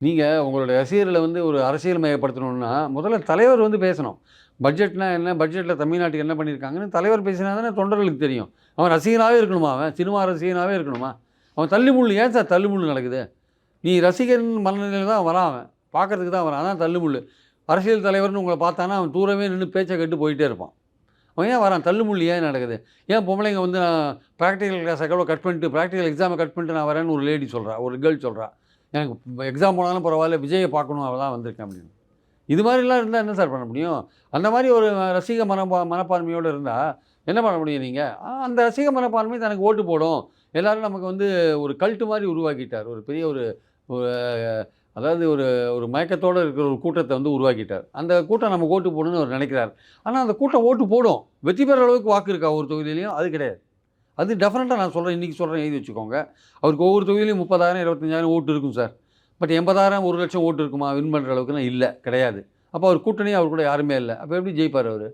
நீங்கள் உங்களுடைய ரசிகர்களை வந்து ஒரு அரசியல் மயப்படுத்தணும்னா, முதல்ல தலைவர் வந்து பேசணும். பட்ஜெட்னா என்ன? பட்ஜெட்ல தமிழ்நாட்டுக்கு என்ன பண்ணியிருக்காங்கன்னு தலைவர் பேசினா தானே தொண்டர்களுக்கு தெரியும். அவன் ரசிகனாவே இருக்கணுமா அவன்? சினிமா ரசிகனாவே இருக்கணுமா? அவன் தள்ளுமுள்ளு ஏன் சார் தள்ளுமுள்ளு நடக்குது? நீ ரசிகன் மனநிலையில தான் வரான் அவன். பார்க்கறதுக்கு தான் வரான். அதான் தள்ளுமுள்ளு. அரசியல் தலைவர்ன்னு உங்கள பார்த்தான்னா, அவன் தூரமே நின்னு பேச்ச கேட்டு போயிட்டே இருப்பான். அவன் ஏன் வரான்? தள்ளுமுள்ளு ஏன் நடக்குது? ஏன் பொம்பளைங்க வந்து நான் பிராக்டிகல் கிளாஸ கூட கட் பண்ணிட்டு, பிராக்டிகல் எக்ஸாம கட் பண்ணிட்டு நான் வரேன்னு ஒரு லேடி சொல்றா. ஒரு கேர்ள் சொல்றா. எனக்கு எக்ஸாம் போனாலும் பரவாயில்ல, விஜய பார்க்கணும் அதான் வந்திருக்கேன் அப்படின்னு. இது மாரிலாம் இருந்தா என்ன சார் பண்ண முடியும்? அந்த மாரி ஒரு ரசிக மனப்பான்மையோட இருந்தா, என்ன பண்ண முடியும் நீங்க? அந்த ரசிக மனப்பான்மை தனக்கு ஓட்டு போடும். எல்லாரும் நமக்கு வந்து ஒரு கல்ட் மாரி உருவாக்கிட்டார். ஒரு பெரிய ஒரு ஒரு அதாவது ஒரு ஒரு மயக்கத்தோட இருக்கிற ஒரு கூட்டத்த வந்து உருவாக்கிட்டார். அந்த கூட்டம் நமக்கு ஓட்டு போடும்னு அவர் நினைக்கிறார். ஆனா அந்த கூட்டம் ஓட்டு போடும். வெற்றி பெற அளவுக்கு வாக்கு இருக்கா ஒரு தொகுதியிலயும்? அது கிடையாது. அது டெஃபினட்டா நான் சொல்றேன். இன்னைக்கு சொல்றேன் எழுதி வச்சுக்கோங்க. அவருக்கு ஒவ்வொரு தொகுதியிலயும் 30,000, 25,000 ஓட்டு இருக்கும் சார். பட் 80,000, 1,00,000 ஓட்டு இருக்குமா? வின் பண்ற அளவுக்குலாம் இல்ல. கிடையாது. அப்ப அவர் கூட்டணி அவர் கூட யாருமே இல்ல. அப்ப எப்படி ஜெயிப்பாரு அவரு?